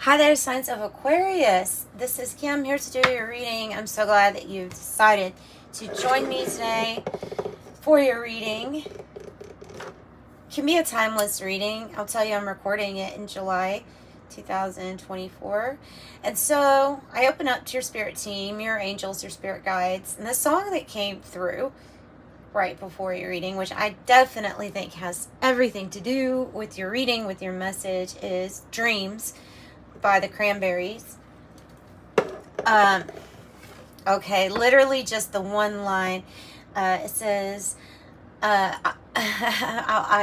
Hi there, signs of Aquarius. This is Kim here to do your reading. I'm so glad that you've decided to join me today for your reading. It can be a timeless reading. I'll tell you, I'm recording it in July 2024. And so I open up to your spirit team, your angels, your spirit guides. And the song that came through right before your reading, which I definitely think has everything to do with your reading, with your message, is Dreams by the Cranberries. Okay, literally just the one line. It says, I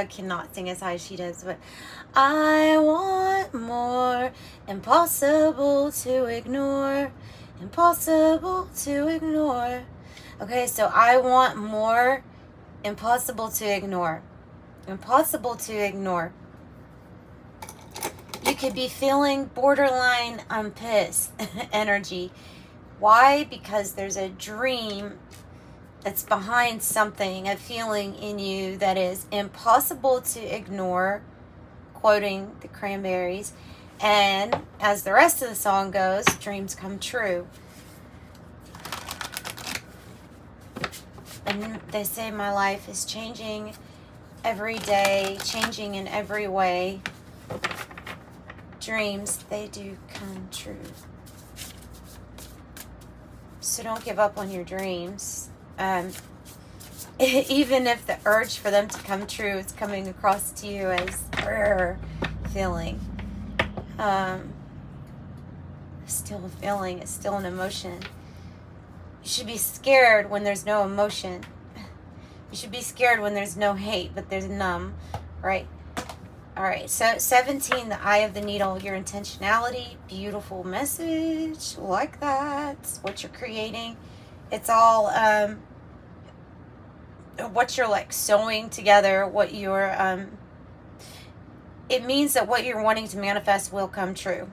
cannot sing as high as she does, but I want more, impossible to ignore, impossible to ignore. Okay, so I want more, impossible to ignore, impossible to ignore. You could be feeling borderline I'm pissed energy. Why? Because there's a dream that's behind something, a feeling in you that is impossible to ignore, quoting the Cranberries. And as the rest of the song goes, dreams come true. And they say my life is changing every day, changing in every way. Dreams, they do come true. So don't give up on your dreams. Even if the urge for them to come true is coming across to you as feeling. Still a feeling, it's still an emotion. You should be scared when there's no emotion. You should be scared when there's no hate, but there's numb, right? All right, so 17, the eye of the needle, your intentionality, beautiful message, like that, what you're creating. It's all what you're like sewing together, what you're, it means that what you're wanting to manifest will come true.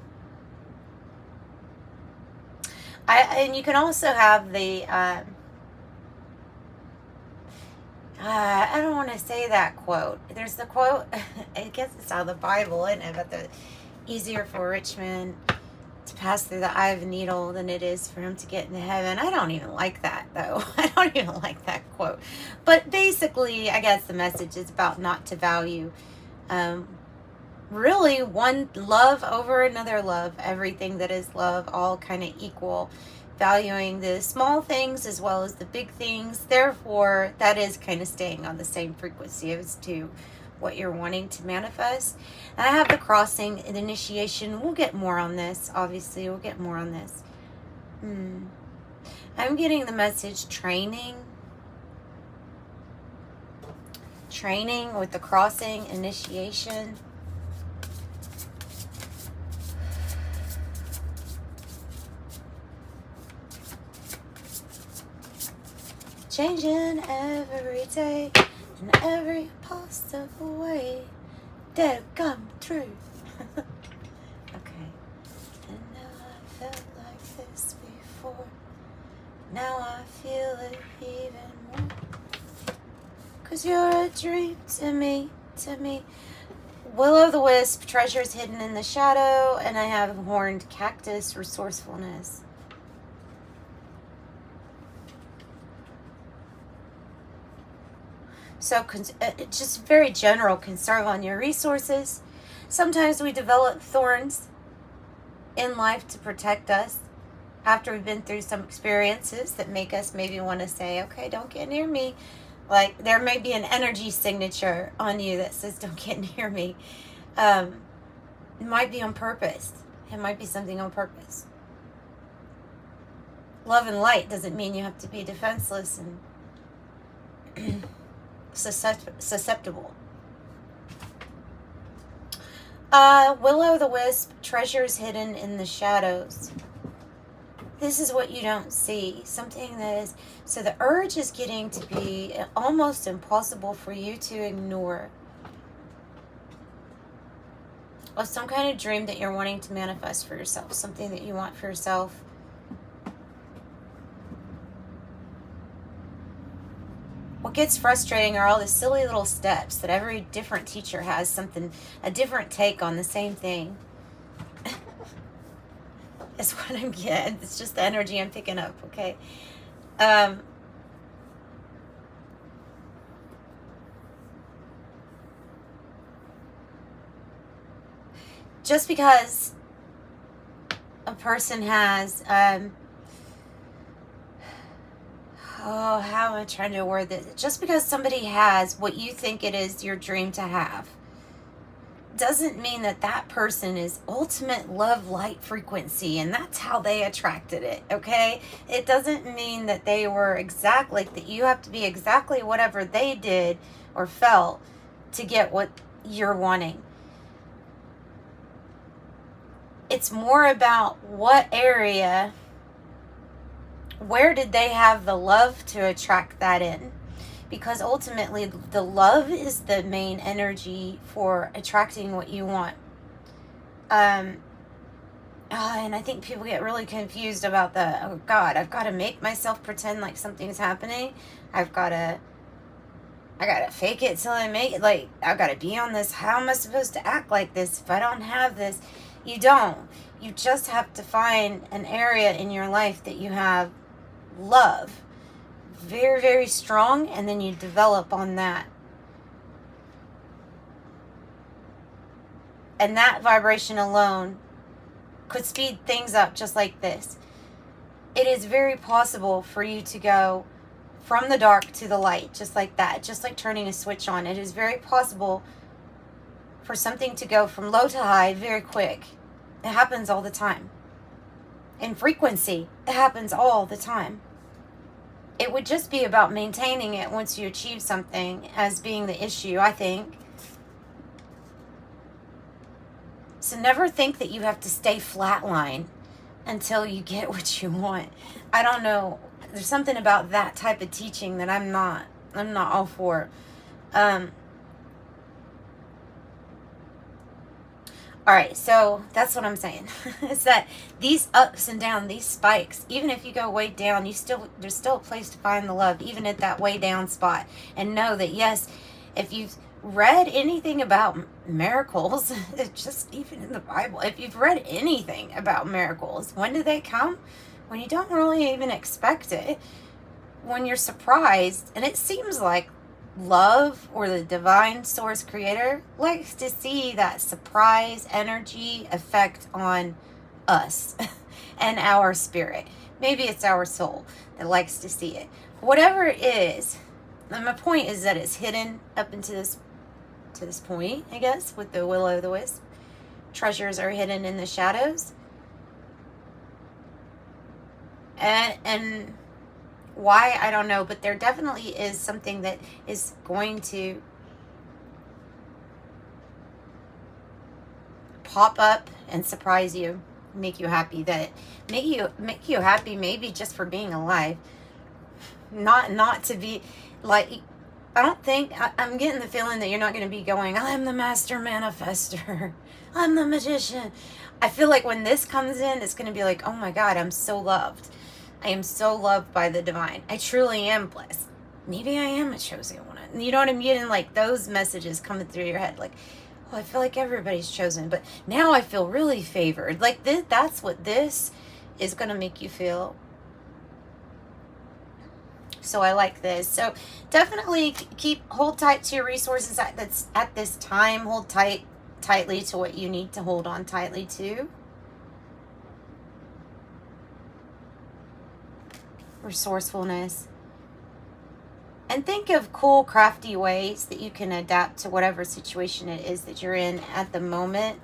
And you can also have the, I don't want to say that quote. There's the quote, I guess it's out of the Bible, isn't it? But the easier for a rich man to pass through the eye of a needle than it is for him to get into heaven. I don't even like that, though. I don't even like that quote. But basically, I guess the message is about not to value really one love over another love. Everything that is love, all kind of equal. Valuing the small things as well as the big things. Therefore, that is kind of staying on the same frequency as to what you're wanting to manifest. And I have the crossing and initiation. We'll get more on this. Obviously, we'll get more on this. I'm getting the message training. Training with the crossing initiation. Changing every day in every possible way. That'll come true. Okay. And now I felt like this before. Now I feel it even more. 'Cause you're a dream to me, to me. Will-o'-the-wisp, treasures hidden in the shadow. And I have horned cactus, resourcefulness. So just very general, conserve on your resources. Sometimes we develop thorns in life to protect us after we've been through some experiences that make us maybe want to say, okay, don't get near me. Like there may be an energy signature on you that says, don't get near me. It might be on purpose. It might be something on purpose. Love and light doesn't mean you have to be defenseless and susceptible. Will-o'-the-wisp, treasures hidden in the shadows. This is what you don't see. Something that is, so the urge is getting to be almost impossible for you to ignore. Or some kind of dream that you're wanting to manifest for yourself. Something that you want for yourself. What gets frustrating are all the silly little steps that every different teacher has something, a different take on the same thing. is what I'm getting. It's just the energy I'm picking up, okay? Just because a person has, how am I trying to word this? Just because somebody has what you think it is your dream to have, doesn't mean that that person is ultimate love light frequency and that's how they attracted it, okay? It doesn't mean that they were exactly, that you have to be exactly whatever they did or felt to get what you're wanting. It's more about what area, where did they have the love to attract that in? Because ultimately the love is the main energy for attracting what you want. And I think people get really confused about the, oh God, I've got to make myself pretend like something's happening. I gotta fake it till I make it. Like, I've got to be on this. How am I supposed to act like this if I don't have this? You don't. You just have to find an area in your life that you have love very, very strong, and then you develop on that. And that vibration alone could speed things up just like this. It is very possible for you to go from the dark to the light, just like that, just like turning a switch on. It is very possible for something to go from low to high very quick. It happens all the time. In frequency, it happens all the time. It would just be about maintaining it once you achieve something as being the issue, I think. So never think that you have to stay flatline until you get what you want. I don't know. There's something about that type of teaching that I'm not all for. All right, so that's what I'm saying. Is that these ups and downs, these spikes, even if you go way down, there's still a place to find the love, even at that way down spot. And know that, yes, if you've read anything about miracles, just even in the Bible, if you've read anything about miracles, when do they come? When you don't really even expect it. When you're surprised, and it seems like love or the divine source creator likes to see that surprise energy effect on us and our spirit. Maybe it's our soul that likes to see it. Whatever it is, and my point is that it's hidden up into this point, I guess, with the will-o'-the-wisp. Treasures are hidden in the shadows. And why, I don't know, but there definitely is something that is going to pop up and surprise you, make you happy, that make you happy maybe just for being alive, not to be like, I don't think, I'm getting the feeling that you're not going to be going, I'm the master manifester, I'm the magician. I feel like when this comes in, it's going to be like, oh my God, I'm so loved. I am so loved by the divine. I truly am blessed. Maybe I am a chosen one. You know what I'm getting? Like those messages coming through your head. Like, oh, I feel like everybody's chosen. But now I feel really favored. Like that's what this is going to make you feel. So I like this. So definitely hold tight to your resources at this time. Hold tightly to what you need to hold on tightly to. Resourcefulness. And think of cool, crafty ways that you can adapt to whatever situation it is that you're in at the moment.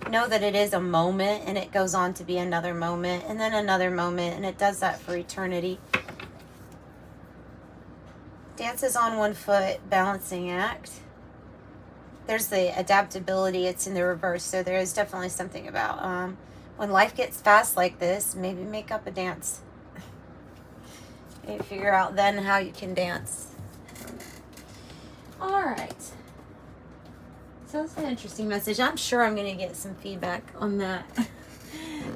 Know that it is a moment and it goes on to be another moment and then another moment, and it does that for eternity. Dances on one foot, balancing act. There's the adaptability, it's in the reverse, so there is definitely something about when life gets fast like this, maybe make up a dance. Maybe figure out then how you can dance. All right. So that's an interesting message. I'm sure I'm going to get some feedback on that.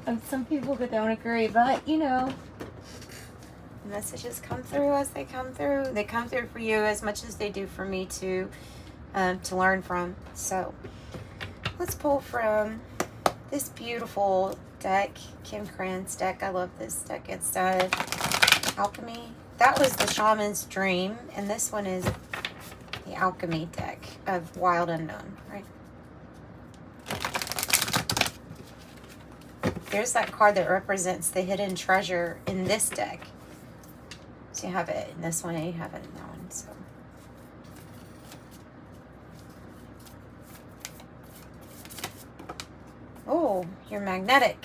Of some people that don't agree, but you know, messages come through as they come through. They come through for you as much as they do for me to learn from. So let's pull from this beautiful deck, Kim Krantz deck. I love this deck. It's Alchemy. That was the Shaman's Dream, and this one is the Alchemy deck of Wild Unknown, right? There's that card that represents the hidden treasure in this deck. So you have it in this one and you have it in that one. So oh, you're magnetic.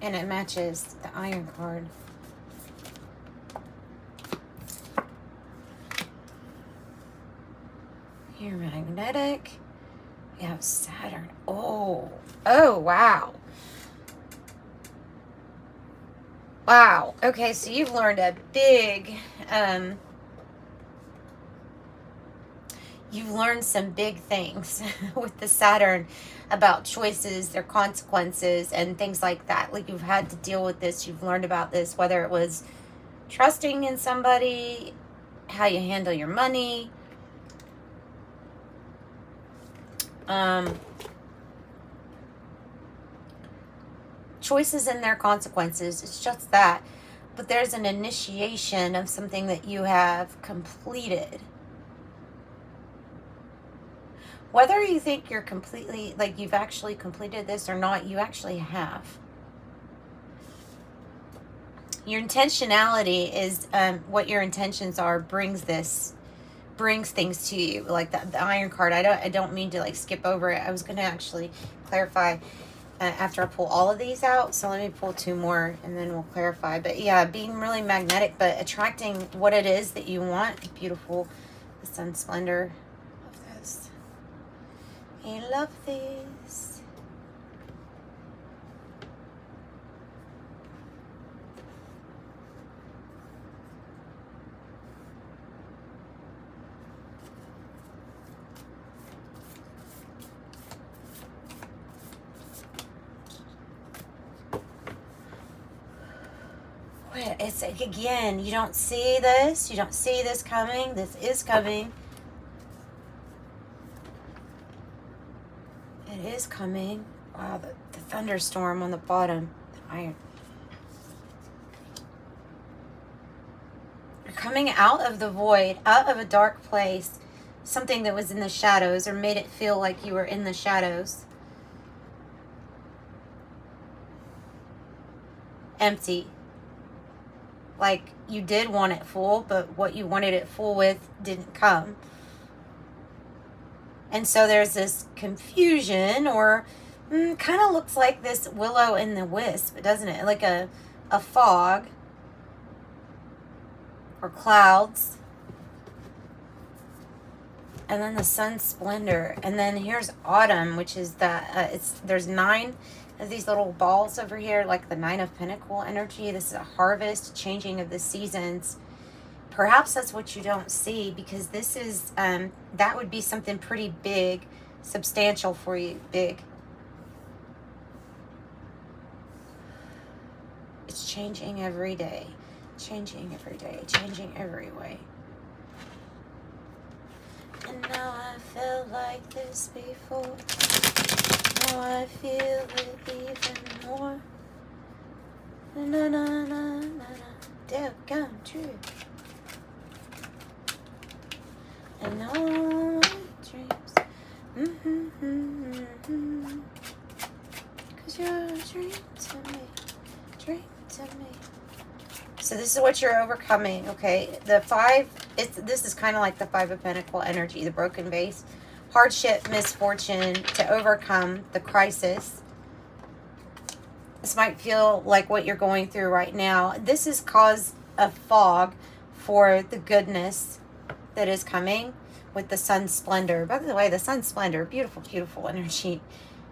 And it matches the Iron card. You're magnetic. We have Saturn. Oh, wow. Wow. Okay, so you've learned a big, you've learned some big things with the Saturn about choices, their consequences, and things like that. Like, you've had to deal with this. You've learned about this, whether it was trusting in somebody, how you handle your money, choices and their consequences. It's just that. But there's an initiation of something that you have completed. Whether you think you're completely, like, you've actually completed this or not, you actually have. Your intentionality is what your intentions are brings things to you. Like the Iron card, I don't mean to like skip over it. I was going to actually clarify after I pull all of these out. So let me pull two more and then we'll clarify. But yeah, being really magnetic, but attracting what it is that you want. Beautiful. The Sun Splendor. Love this. I love this. It's like, again, you don't see this. You don't see this coming. This is coming. It is coming. Wow, the thunderstorm on the bottom. The Iron. You're coming out of the void, out of a dark place. Something that was in the shadows or made it feel like you were in the shadows. Empty. Like, you did want it full, but what you wanted it full with didn't come. And so there's this confusion, or kind of looks like this willow in the wisp, doesn't it? Like a fog or clouds. And then the Sun Splendor. And then here's autumn, which is there's 9 of these little balls over here, like the 9 of Pentacle energy. This is a harvest, changing of the seasons. Perhaps that's what you don't see, because this is, that would be something pretty big, substantial for you, big. It's changing every day, changing every day, changing every way. And now I felt like this before. Now I feel it even more. Na na na na na. Dare come true. And all my dreams. Cause you're a dream to me. Dream to me. So this is what you're overcoming, okay? The 5, this is kind of like the 5 of Pentacle energy, the broken vase. Hardship, misfortune, to overcome the crisis. This might feel like what you're going through right now. This has caused a fog for the goodness that is coming with the Sun Splendor. By the way, the Sun Splendor, beautiful, beautiful energy.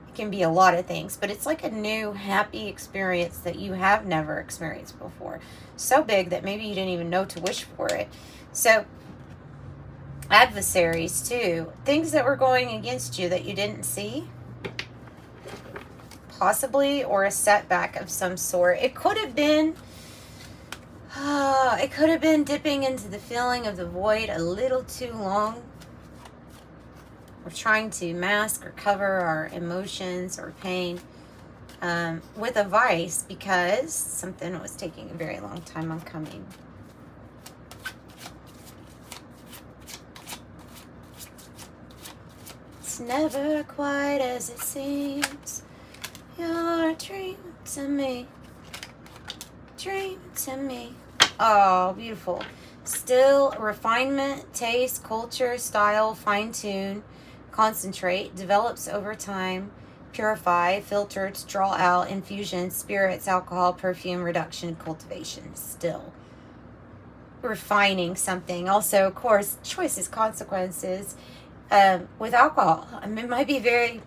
It can be a lot of things, but it's like a new, happy experience that you have never experienced before. So big that maybe you didn't even know to wish for it. So, adversaries too. Things that were going against you that you didn't see. Possibly, or a setback of some sort. It could have been dipping into the feeling of the void a little too long. We're trying to mask or cover our emotions or pain with a vice because something was taking a very long time on coming. It's never quite as it seems. You're a dream to me. Dream to me. Oh, beautiful. Still, refinement, taste, culture, style, fine-tune, concentrate, develops over time, purify, filter to draw out, infusion, spirits, alcohol, perfume, reduction, cultivation. Still refining something. Also, of course, choices, consequences. With alcohol, I mean, it might be very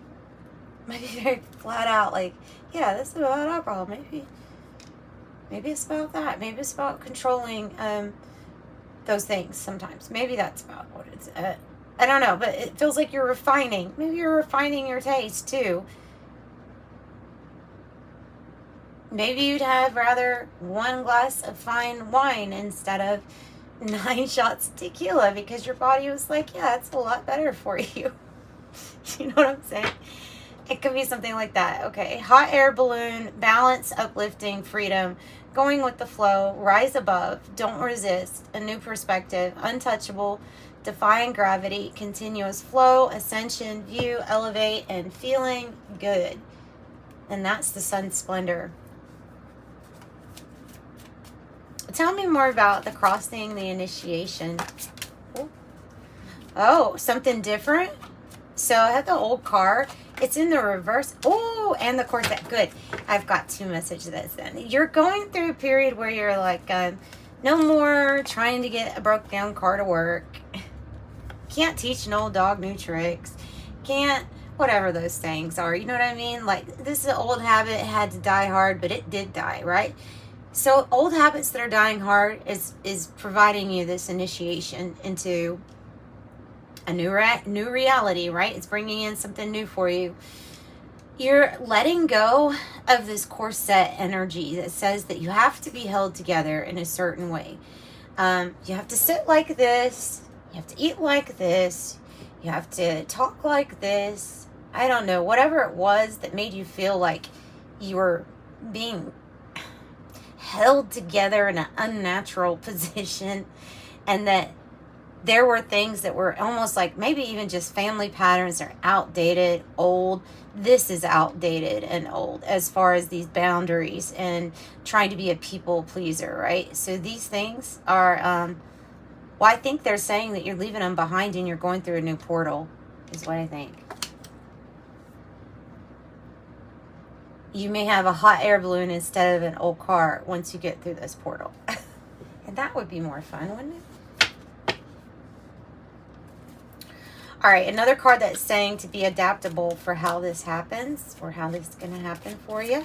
flat out like, yeah, this is about alcohol. Maybe it's about that. Maybe it's about controlling those things sometimes. Maybe that's about what it's I don't know, but it feels like you're refining. Maybe you're refining your taste too. Maybe you'd have rather 1 glass of fine wine instead of 9 shots of tequila because your body was like, yeah, it's a lot better for you. You know what I'm saying? It could be something like that. Okay. Hot air balloon, balance, uplifting, freedom, going with the flow, rise above, don't resist, a new perspective, untouchable, defying gravity, continuous flow, ascension, view, elevate, and feeling good. And that's the sun splendor. Tell me more about the crossing, the initiation. Oh, something different? So I have the old card. It's in the reverse. Oh, and the quartet. Good. I've got 2 messages then. You're going through a period where you're like, no more trying to get a broke down car to work. Can't teach an old dog new tricks. Can't, whatever those things are. You know what I mean? Like, this is an old habit. It had to die hard, but it did die, right? So old habits that are dying hard is providing you this initiation into a new reality, right? It's bringing in something new for you. You're letting go of this corset energy that says that you have to be held together in a certain way. You have to sit like this. You have to eat like this. You have to talk like this. I don't know. Whatever it was that made you feel like you were being held together in an unnatural position, and that there were things that were almost like maybe even just family patterns are outdated, old. This is outdated and old as far as these boundaries and trying to be a people pleaser, right? So these things are, well, I think they're saying that you're leaving them behind and you're going through a new portal, is what I think. You may have a hot air balloon instead of an old car once you get through this portal. And that would be more fun, wouldn't it? All right, another card that's saying to be adaptable for how this happens, or how this is going to happen for you.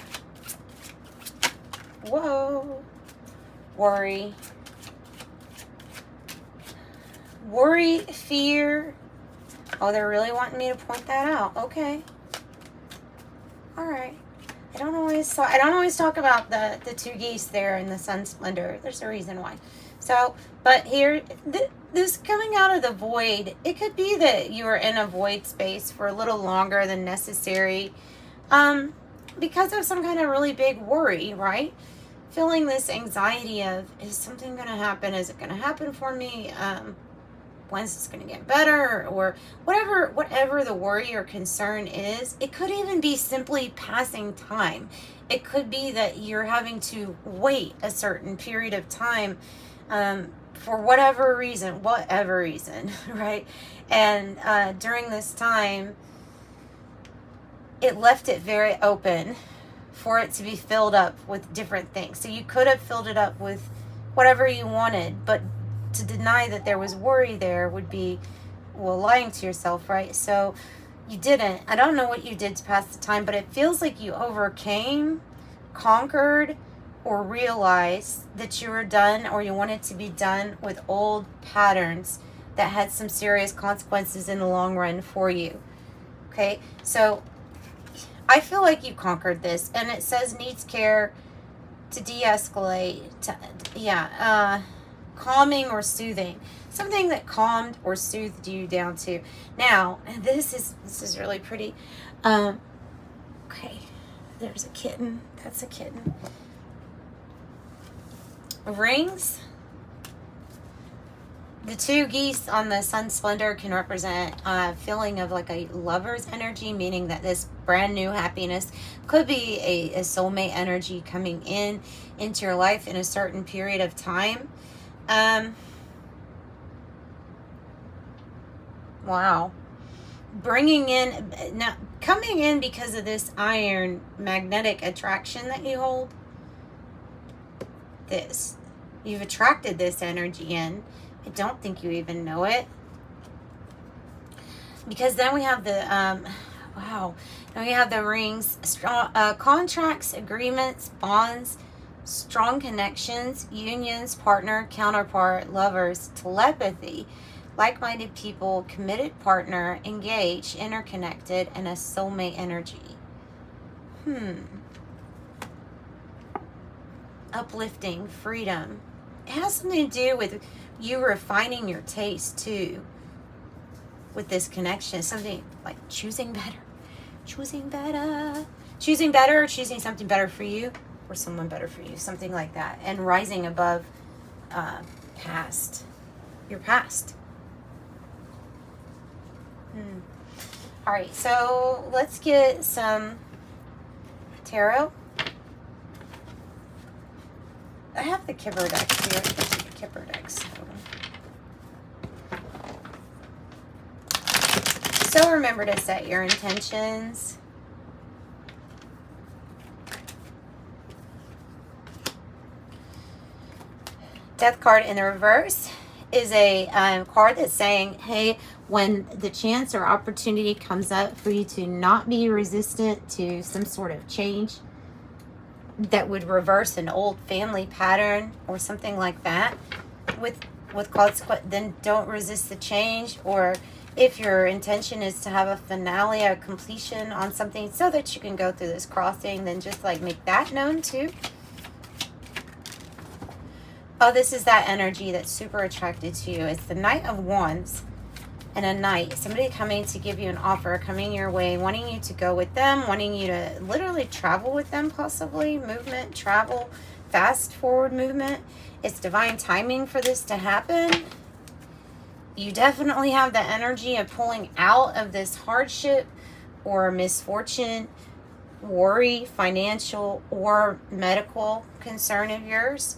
Whoa. Worry. Worry, fear. Oh, they're really wanting me to point that out. Okay. All right. I don't always talk about the 2 geese there in the sun splendor. There's a reason why. So, but here, this coming out of the void, it could be that you are in a void space for a little longer than necessary, because of some kind of really big worry, right? Feeling this anxiety of, is something going to happen? Is it going to happen for me? When's this going to get better? Or whatever the worry or concern is. It could even be simply passing time. It could be that you're having to wait a certain period of time for whatever reason, right? And during this time, it left it very open for it to be filled up with different things. So you could have filled it up with whatever you wanted, but to deny that there was worry there would be, well, lying to yourself, right? So you didn't. I don't know what you did to pass the time, but it feels like you overcame, conquered, or realized that you were done, or you wanted to be done with old patterns that had some serious consequences in the long run for you. Okay, so I feel like you conquered this, and it says needs care to de-escalate, calming or soothing. something that calmed or soothed you down to. Now, this is really pretty. Okay, there's a kitten. That's a kitten. Rings. The two geese on the sun splendor can represent a feeling of like a lover's energy, meaning that this brand new happiness could be a soulmate energy coming into your life in a certain period of time. Wow. Bringing in, now coming in because of this iron magnetic attraction that you hold. This. You've attracted this energy in. I don't think you even know it. Because then we have the, wow. Then we have the rings, strong, contracts, agreements, bonds, strong connections, unions, partner, counterpart, lovers, telepathy, like-minded people, committed partner, engaged, interconnected, and a soulmate energy. Uplifting, freedom. It has something to do with you refining your taste too with this connection. Something like choosing better or choosing something better for you or someone better for you, something like that, and rising above your past. All right, so let's get some tarot. I have the Kipper decks here. The Kipper decks. So remember to set your intentions. Death card in the reverse is a card that's saying, hey, when the chance or opportunity comes up for you to not be resistant to some sort of change that would reverse an old family pattern or something like that, with consequence, then don't resist the change. Or if your intention is to have a finale, a completion on something so that you can go through this crossing, then just like make that known too. Oh, this is that energy that's super attracted to you. It's the Knight of Wands and a knight. Somebody coming to give you an offer, coming your way, wanting you to go with them, wanting you to literally travel with them, possibly. Movement, travel, fast forward movement. It's divine timing for this to happen. You definitely have the energy of pulling out of this hardship or misfortune, worry, financial or medical concern of yours.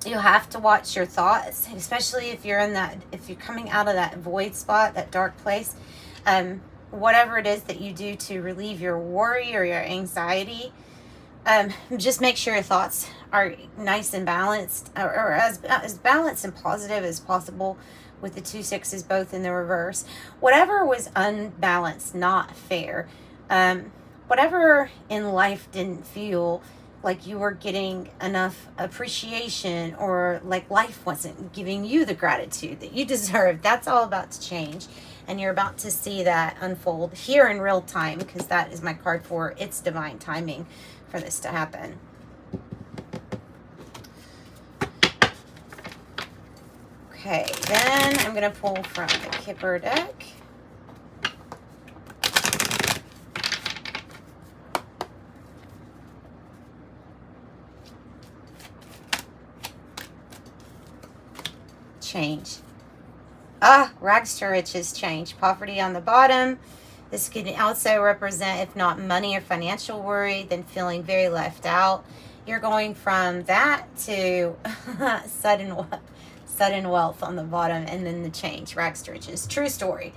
You have to watch your thoughts, especially if you're coming out of that void spot, that dark place. Whatever it is that you do to relieve your worry or your anxiety, just make sure your thoughts are nice and balanced, or as balanced and positive as possible, with the 2 6s both in the reverse. Whatever was unbalanced, not fair, whatever in life didn't feel like you were getting enough appreciation, or like life wasn't giving you the gratitude that you deserve, that's all about to change. And you're about to see that unfold here in real time, because that is my card for it's divine timing for this to happen. Okay, then I'm going to pull from the Kipper deck. Change. Rags to riches, change. Poverty on the bottom. This could also represent, if not money or financial worry, then feeling very left out. You're going from that to sudden wealth on the bottom, and then the change. Rags to riches. True story.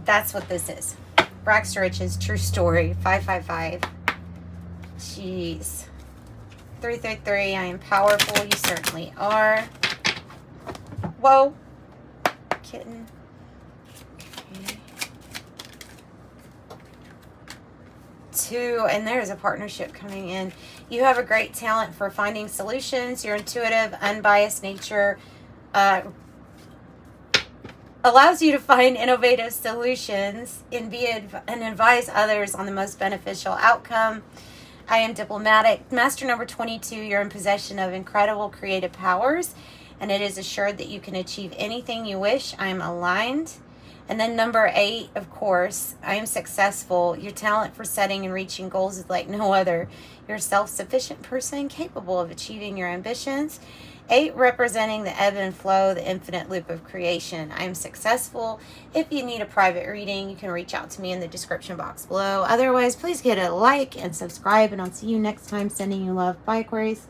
That's what this is. Rags to riches, true story. 555. Jeez. 333. I am powerful. You certainly are. Whoa. Kitten. Okay. 2, and there's a partnership coming in. You have a great talent for finding solutions. Your intuitive, unbiased nature allows you to find innovative solutions and advise others on the most beneficial outcome. I am diplomatic. Master number 22, you're in possession of incredible creative powers. and it is assured that you can achieve anything you wish. I am aligned. And then number 8, of course, I am successful. Your talent for setting and reaching goals is like no other. You're a self-sufficient person capable of achieving your ambitions. 8 representing the ebb and flow, the infinite loop of creation. I am successful. If you need a private reading, you can reach out to me in the description box below. Otherwise, please get a like and subscribe, and I'll see you next time. Sending you love. Bye, Aquarius.